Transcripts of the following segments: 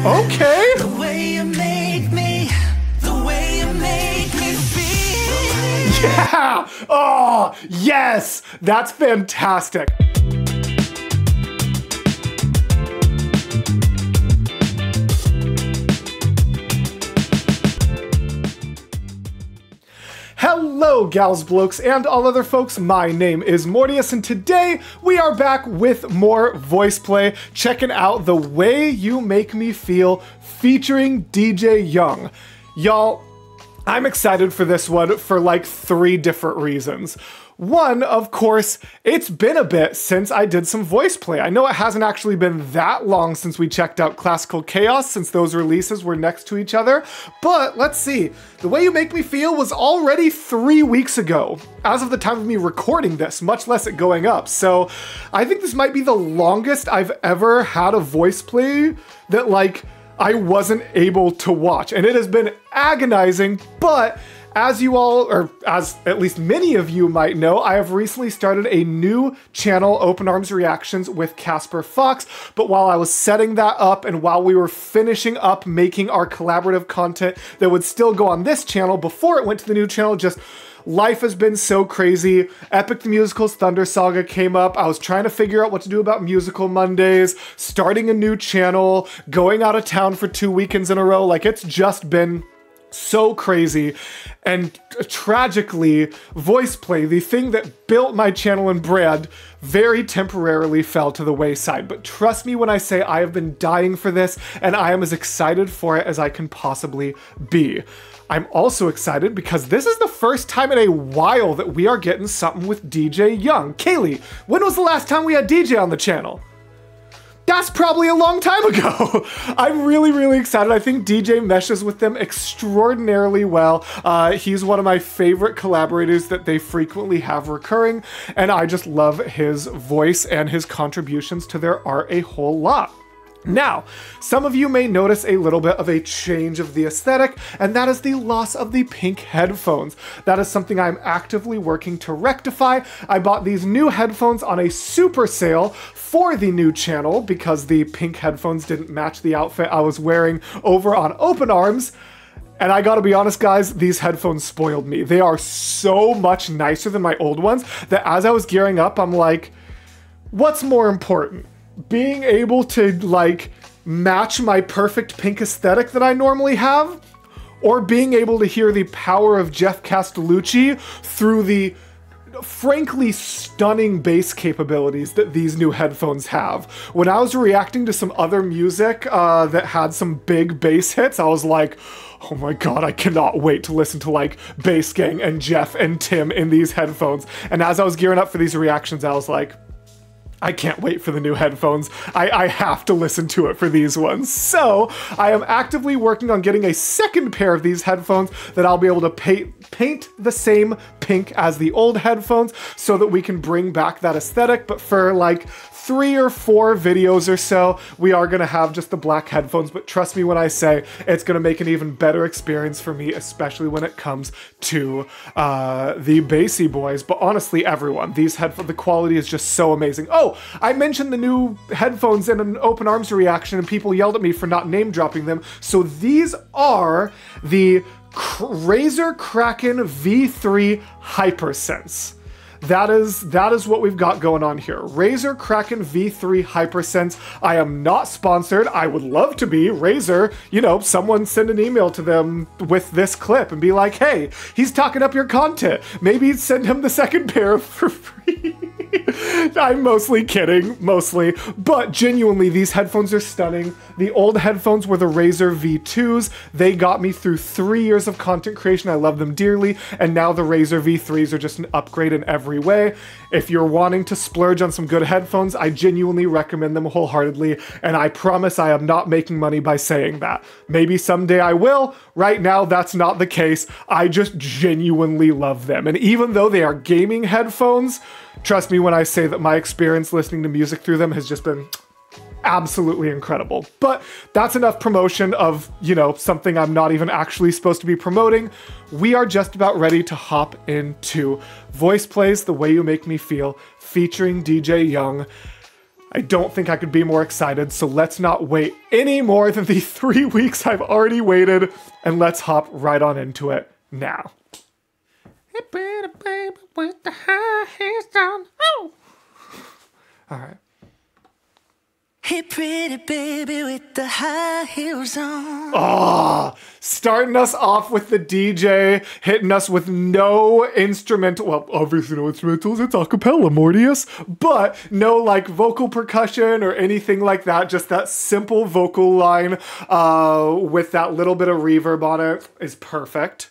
Okay. The way you make me, the way you make me feel. Yeah! Oh, yes! That's fantastic. Hello, gals, blokes, and all other folks. My name is Mortius, and today we are back with more VoicePlay, checking out The Way You Make Me Feel, featuring DJ Young. Y'all, I'm excited for this one for like 3 different reasons. One, of course, it's been a bit since I did some VoicePlay. I know it hasn't actually been that long since we checked out Classical Chaos, since those releases were next to each other, but let's see. The Way You Make Me Feel was already 3 weeks ago, as of the time of me recording this, much less it going up. So I think this might be the longest I've ever had a VoicePlay that, like, I wasn't able to watch, and it has been agonizing, but as you all, or as at least many of you might know, I have recently started a new channel, Open Arms Reactions with Casper Fox, but while I was setting that up and while we were finishing up making our collaborative content that would still go on this channel before it went to the new channel, just life has been so crazy. Epic the Musical's Thunder Saga came up. I was trying to figure out what to do about Musical Mondays, starting a new channel, going out of town for 2 weekends in a row. Like, it's just been so crazy. And tragically, VoicePlay, the thing that built my channel and brand, very temporarily fell to the wayside. But trust me when I say I have been dying for this, and I am as excited for it as I can possibly be. I'm also excited because this is the first time in a while that we are getting something with DJ Young. Kaylee, when was the last time we had DJ on the channel? That's probably a long time ago. I'm really excited. I think DJ meshes with them extraordinarily well. He's one of my favorite collaborators that they frequently have recurring, and I just love his voice and his contributions to their art a whole lot. Now, some of you may notice a little bit of a change of the aesthetic, and that is the loss of the pink headphones. That is something I'm actively working to rectify. I bought these new headphones on a super sale for the new channel because the pink headphones didn't match the outfit I was wearing over on Open Arms. And I gotta be honest, guys, these headphones spoiled me. They are so much nicer than my old ones that as I was gearing up, I'm like, what's more important? Being able to, like, match my perfect pink aesthetic that I normally have, or being able to hear the power of Jeff Castellucci through the frankly stunning bass capabilities that these new headphones have. When I was reacting to some other music that had some big bass hits, I was like, oh my god, I cannot wait to listen to, like, Bass Gang and Jeff and Tim in these headphones. And as I was gearing up for these reactions, I was like, I can't wait for the new headphones. I have to listen to it for these ones. So I am actively working on getting a second pair of these headphones that I'll be able to paint the same pink as the old headphones so that we can bring back that aesthetic. But for like 3 or 4 videos or so, we are gonna have just the black headphones, but trust me when I say it's gonna make an even better experience for me, especially when it comes to the Bassy Boys, but honestly, everyone. These headphones, the quality is just so amazing. Oh, I mentioned the new headphones in an Open Arms reaction, and people yelled at me for not name dropping them, so these are the Razer Kraken V3 Hypersense. That is what we've got going on here. Razer Kraken V3 Hypersense. I am not sponsored. I would love to be. Razer, you know, someone send an email to them with this clip and be like, hey, he's talking up your content. Maybe send him the second pair for free. I'm mostly kidding, mostly, but genuinely, these headphones are stunning. The old headphones were the Razer V2s. They got me through 3 years of content creation. I love them dearly, and now the Razer V3s are just an upgrade in every way. If you're wanting to splurge on some good headphones, I genuinely recommend them wholeheartedly, and I promise I am not making money by saying that. Maybe someday I will. Right now, that's not the case. I just genuinely love them, and even though they are gaming headphones, trust me when I say that my experience listening to music through them has just been absolutely incredible. But that's enough promotion of, you know, something I'm not even actually supposed to be promoting. We are just about ready to hop into VoicePlay's The Way You Make Me Feel, featuring DJ Young. I don't think I could be more excited, so let's not wait any more than the 3 weeks I've already waited, and let's hop right on into it now. Hey, pretty baby with the high heels on. Oh! All right. Hey, pretty baby with the high heels on. Ah, starting us off with the DJ, hitting us with no instrumental, well, obviously no instrumentals, it's a cappella, Mortius, but no like vocal percussion or anything like that, just that simple vocal line with that little bit of reverb on it is perfect.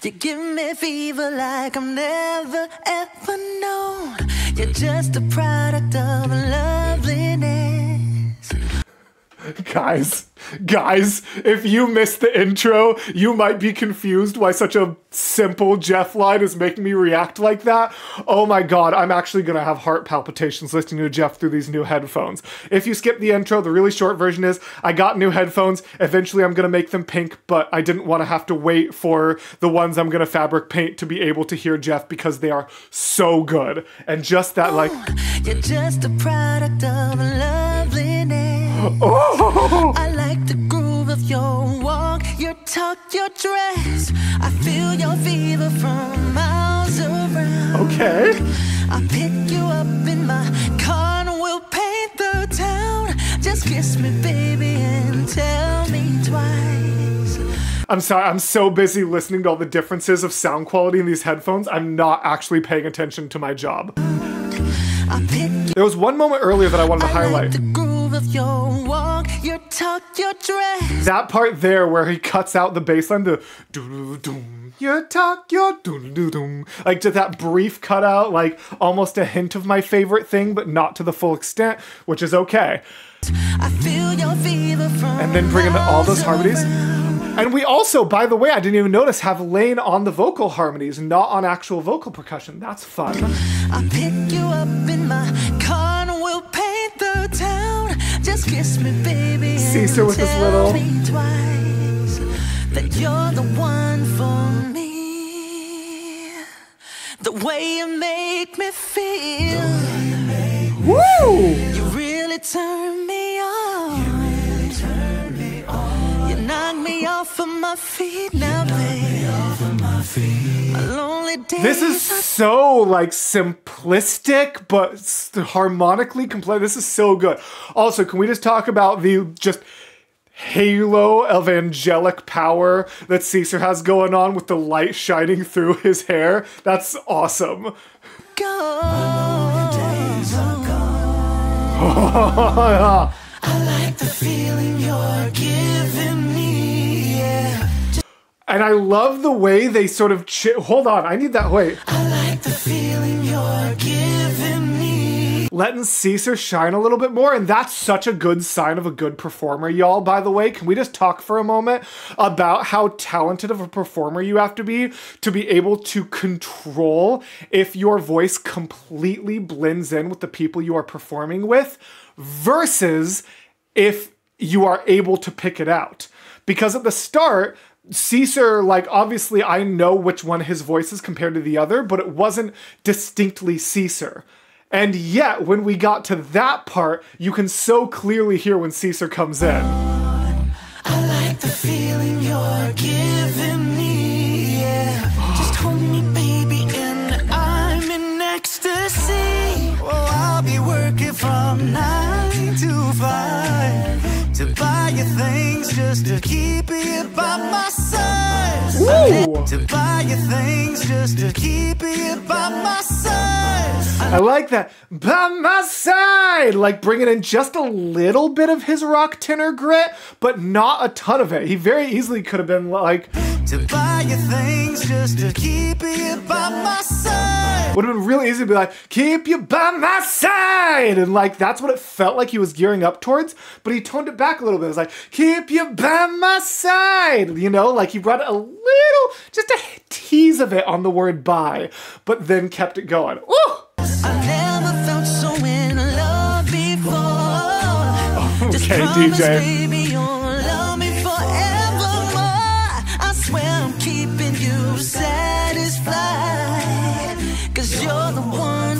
You give me fever like I've never ever known. You're just a product of loveliness. Guys, if you missed the intro, you might be confused why such a simple Jeff line is making me react like that. Oh my god, I'm actually gonna have heart palpitations listening to Jeff through these new headphones. If you skip the intro, the really short version is, I got new headphones, eventually I'm gonna make them pink, but I didn't want to have to wait for the ones I'm gonna fabric paint to be able to hear Jeff because they are so good. And just that like... You're just a product of loveliness. Oh! I like the groove of your walk, your talk, your dress. I feel your fever from miles around. Okay. I pick you up in my car and we'll paint the town. Just kiss me, baby, and tell me twice. I'm sorry, I'm so busy listening to all the differences of sound quality in these headphones, I'm not actually paying attention to my job. There was one moment earlier that I wanted to highlight. Like the groove of your walk, your talk, your dress. That part there where he cuts out the bass line, the doo-doo-doom, your talk, your doo-doo-doom. Like just that brief cutout, like almost a hint of my favorite thing, but not to the full extent, which is okay. I feel your fever from and then bring in all those harmonies. And we also, by the way, I didn't even notice, have Lane on the vocal harmonies, not on actual vocal percussion. That's fun. I pick you up in my car and we'll paint the town. Just kiss me, baby, Caesar with his tell me twice that you're the one for me. The way you make me feel. Woo! You really turn me on. Knock me off of my feet now, baby. My lonely days. This is so like simplistic, but harmonically complete. This is so good. Also, can we just talk about the just halo of angelic power that Caesar has going on with the light shining through his hair? That's awesome. Go. I like the feeling you're giving me, yeah. And I love the way they sort of hold on, I need that, wait. I like the feeling you're giving me. Letting Caesar shine a little bit more, and that's such a good sign of a good performer, y'all, by the way. Can we just talk for a moment about how talented of a performer you have to be able to control if your voice completely blends in with the people you are performing with, versus if you are able to pick it out. Because at the start, Caesar, like, obviously I know which one his voice is compared to the other, but it wasn't distinctly Caesar. And yet, when we got to that part, you can so clearly hear when Caesar comes in. I like the feeling you're giving me, yeah. Just hold me, baby, and I'm in ecstasy. Well, I'll be working from 9 to 5 to buy you things just to keep you by my side. Ooh. To buy you things just to keep you by my side. I like that. By my side! Like bringing in just a little bit of his rock tenor grit, but not a ton of it. He very easily could have been like... To buy you things just to keep you by my side. Would have been really easy to be like, keep you by my side! And like, that's what it felt like he was gearing up towards, but he toned it back a little bit. It was like, keep you by my side! You know, like he brought a little, just a tease of it on the word by, but then kept it going. Ooh! I never felt so in love before. Okay, DJ. Baby, you'll love me forevermore. I swear I'm keeping you satisfied. 'Cause you're the one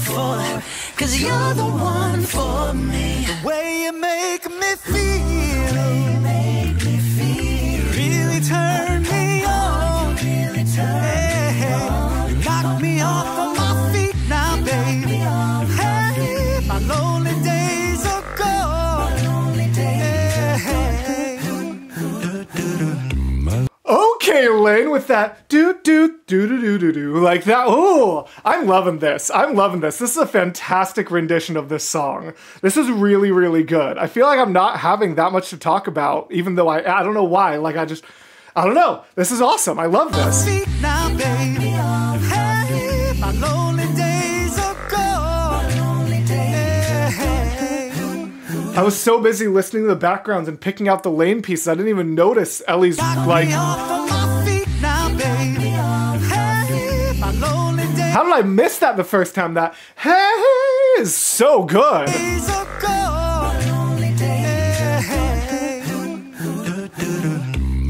for for me. The way you make me feel, really turn me on. Hey, you knock me off of my feet now, baby. Hey, my lonely days are gone. Okay, Lane, with that do like that. Oh, I'm loving this. I'm loving this. This is a fantastic rendition of this song. This is really, really good. I feel like I'm not having that much to talk about, even though I don't know why. Like I don't know. This is awesome. I love this. Now, baby. Hey, my lonely days are gone. I was so busy listening to the backgrounds and picking out the Lane pieces, I didn't even notice Ellie's like. How did I miss that the first time? That hey is so good. I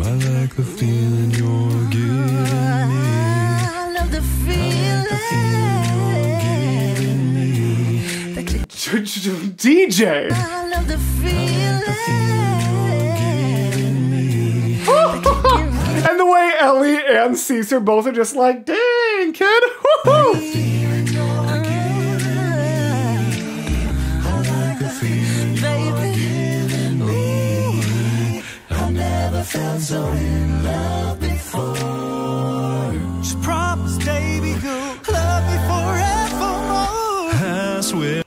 like the feeling you're giving me. I love the feeling you're giving me. DJ. I love the feeling you're giving me. And the way Ellie and Caesar both are just like, dang, kid. Woo-hoo. Felt so in love before. Just promise, baby, you'll love me forevermore. I swear.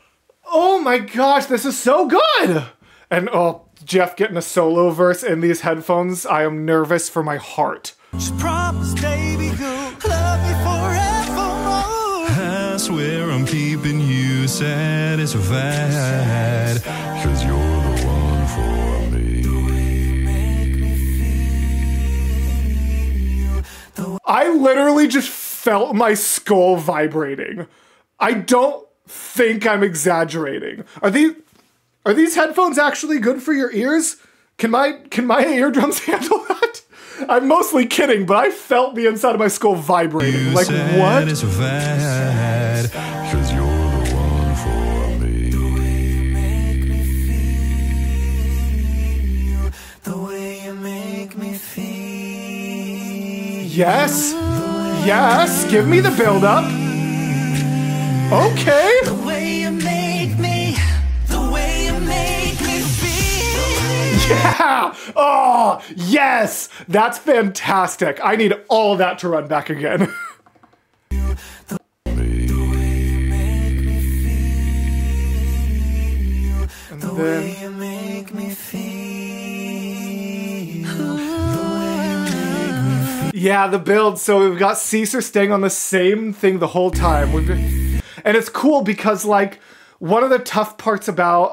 Oh my gosh, this is so good. And oh, Jeff getting a solo verse in these headphones. I am nervous for my heart. Just promise, baby, you'll love me forevermore. I swear I'm keeping you satisfied, 'cause you're the one for me. I literally just felt my skull vibrating. I don't think I'm exaggerating. Are these headphones actually good for your ears? Can my eardrums handle that? I'm mostly kidding, but I felt the inside of my skull vibrating. Like what? 'Cause you're the one for me. The way you make me feel. Yes. Yes. Give me the build up. Okay. The way you make me. The way you make me feel. Yeah. Oh, yes. That's fantastic. I need all of that to run back again. And then, yeah, the build. So we've got Caesar staying on the same thing the whole time. And it's cool because, like, one of the tough parts about,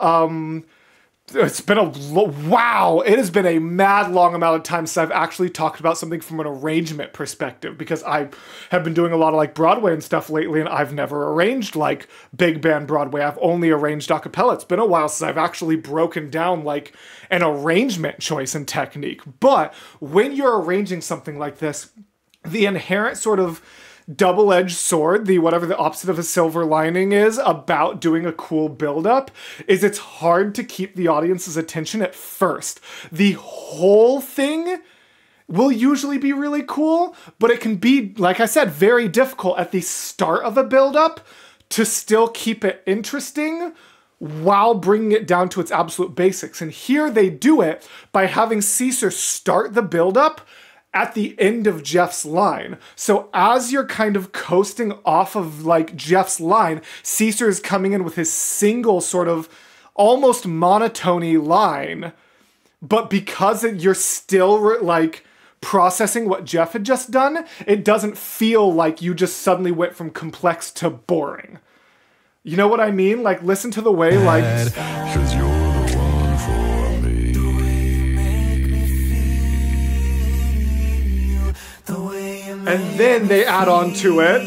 it's been it has been a mad long amount of time since I've actually talked about something from an arrangement perspective, because I have been doing a lot of like Broadway and stuff lately, and I've never arranged like big band Broadway. I've only arranged a cappella. It's been a while since I've actually broken down like an arrangement choice and technique. But when you're arranging something like this, the inherent sort of double-edged sword, whatever the opposite of a silver lining is about doing a cool build-up, is it's hard to keep the audience's attention at first. The whole thing will usually be really cool, but it can be, like I said, very difficult at the start of a build-up to still keep it interesting while bringing it down to its absolute basics. And here they do it by having Caesar start the build-up at the end of Jeff's line. So as you're kind of coasting off of like Jeff's line, Caesar is coming in with his single sort of almost monotony line, but because you're still like processing what Jeff had just done, it doesn't feel like you just suddenly went from complex to boring. You know what I mean? Like, listen to the way like... 'Cause you're the one for me. And then they add on to it.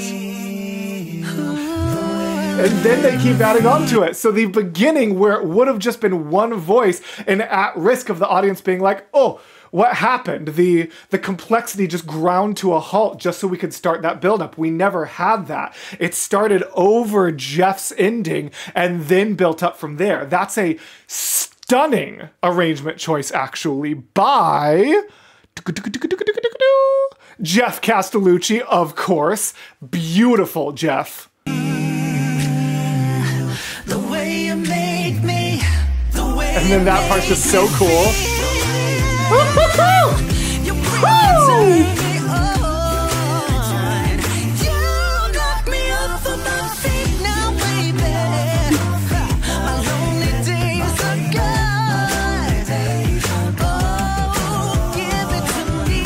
And then they keep adding on to it. So the beginning where it would have just been one voice and at risk of the audience being like, oh, what happened? The complexity just ground to a halt just so we could start that buildup. We never had that. It started over Jeff's ending and then built up from there. That's a stunning arrangement choice, actually, by Jeff Castellucci, of course. Beautiful, Jeff. The way you make me, the way and then that part's just so cool. you bring me on. You knock me off of my feet now, baby. My lonely days are gone. Oh, give it to me.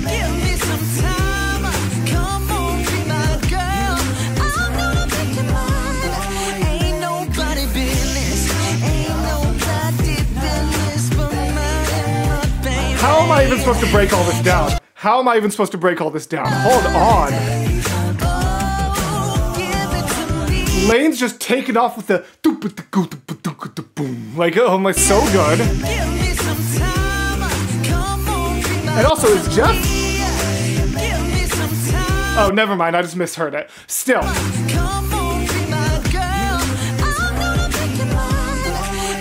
Give me some time. Come on, be my girl. I'm gonna make you mine. Ain't nobody business. Ain't nobody business but mine, baby. How am I even supposed to break all this down? How am I even supposed to break all this down? Hold on. Oh, give it to me. Lane's just taking off with the boom. Like, oh my, so good. Give me some time. Come on, be my And also, is Jeff? Give me some time. Oh, never mind. I just misheard it. Still. Come on, be my girl. I'm gonna make you mine.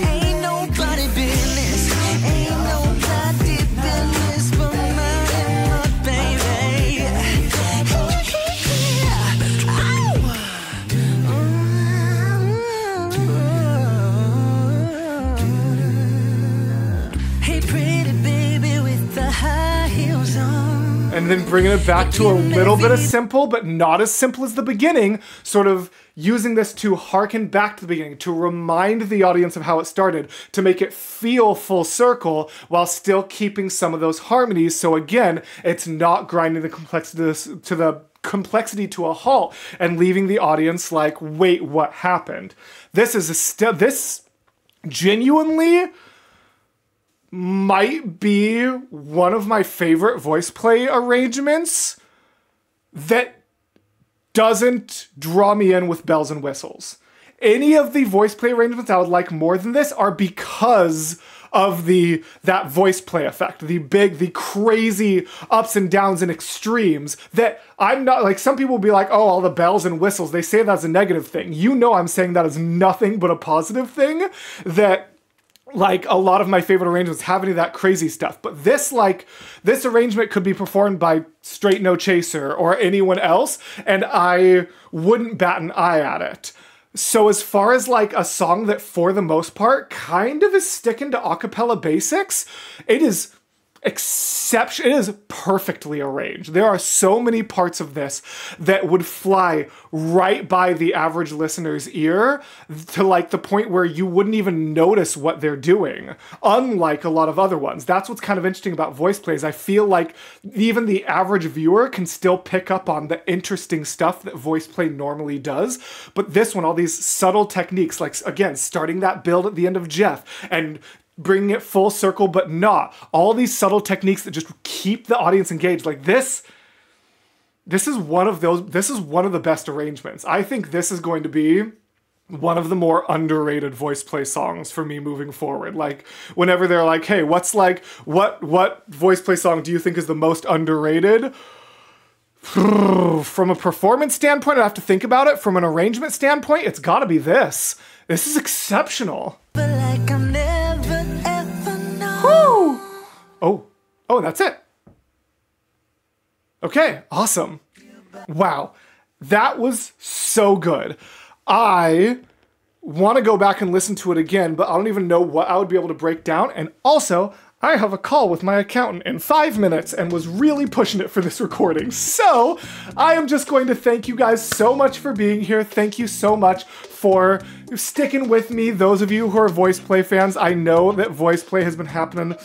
Ain't nobody business. Ain't nobody business but mine, baby. Hey, pretty baby with the high heels on. And then bringing it back to a little bit of simple, but not as simple as the beginning, sort of using this to harken back to the beginning, to remind the audience of how it started, to make it feel full circle while still keeping some of those harmonies. So again, it's not grinding the complexity to a halt and leaving the audience like, wait, what happened? This is this genuinely might be one of my favorite VoicePlay arrangements that doesn't draw me in with bells and whistles. Any of the VoicePlay arrangements I would like more than this are because of that VoicePlay effect, the crazy ups and downs and extremes that I'm not, like, some people will be like, oh, all the bells and whistles, they say that's a negative thing. You know I'm saying that is nothing but a positive thing, that like a lot of my favorite arrangements have any of that crazy stuff. But this arrangement could be performed by straight no chaser or anyone else, and I wouldn't bat an eye at it. So as far as like a song that for the most part kind of is sticking to a cappella basics, it is exception. It is perfectly arranged. There are so many parts of this that would fly right by the average listener's ear to like the point where you wouldn't even notice what they're doing, unlike a lot of other ones. That's what's kind of interesting about VoicePlays. I feel like even the average viewer can still pick up on the interesting stuff that VoicePlay normally does, but this one, all these subtle techniques, like again, starting that build at the end of Jeff and bringing it full circle, but not. All these subtle techniques that just keep the audience engaged. Like this is one of the best arrangements. I think this is going to be one of the more underrated VoicePlay songs for me moving forward. Like whenever they're like, hey, what VoicePlay song do you think is the most underrated? From a performance standpoint, I have to think about it. From an arrangement standpoint, it's gotta be this. This is exceptional. But like I'll never ever know. Oh, that's it. Okay, awesome. Wow, that was so good. I want to go back and listen to it again, but I don't even know what I would be able to break down. And also, I have a call with my accountant in 5 minutes and was really pushing it for this recording. So I am just going to thank you guys so much for being here. Thank you so much for sticking with me. Those of you who are VoicePlay fans, I know that VoicePlay has been happening,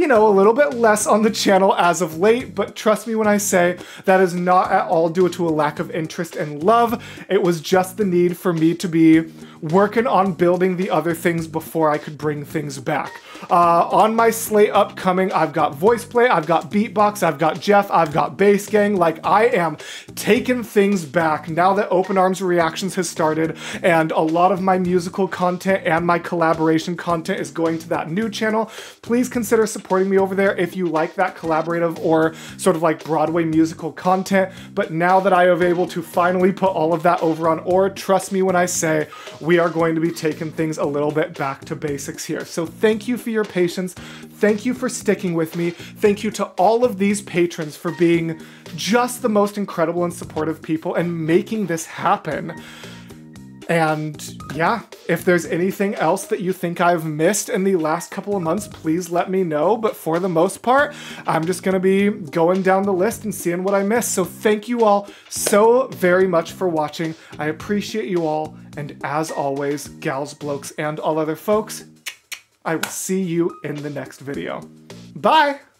you know, a little bit less on the channel as of late, but trust me when I say that is not at all due to a lack of interest and love. It was just the need for me to be working on building the other things before I could bring things back. On my slate upcoming, I've got VoicePlay, I've got Beatbox, I've got Jeff, I've got Bass Gang. Like, I am taking things back now that Open Arms Reactions has started, and a lot of my musical content and my collaboration content is going to that new channel. Please consider supporting me over there if you like that collaborative or sort of like Broadway musical content. But now that I am able to finally put all of that over on Or, trust me when I say we are going to be taking things a little bit back to basics here. So thank you for your patience. Thank you for sticking with me. Thank you to all of these patrons for being just the most incredible and supportive people and making this happen. And yeah, if there's anything else that you think I've missed in the last couple of months, please let me know. But for the most part, I'm just gonna be going down the list and seeing what I missed. So thank you all so very much for watching. I appreciate you all. And as always, gals, blokes, and all other folks, I will see you in the next video. Bye!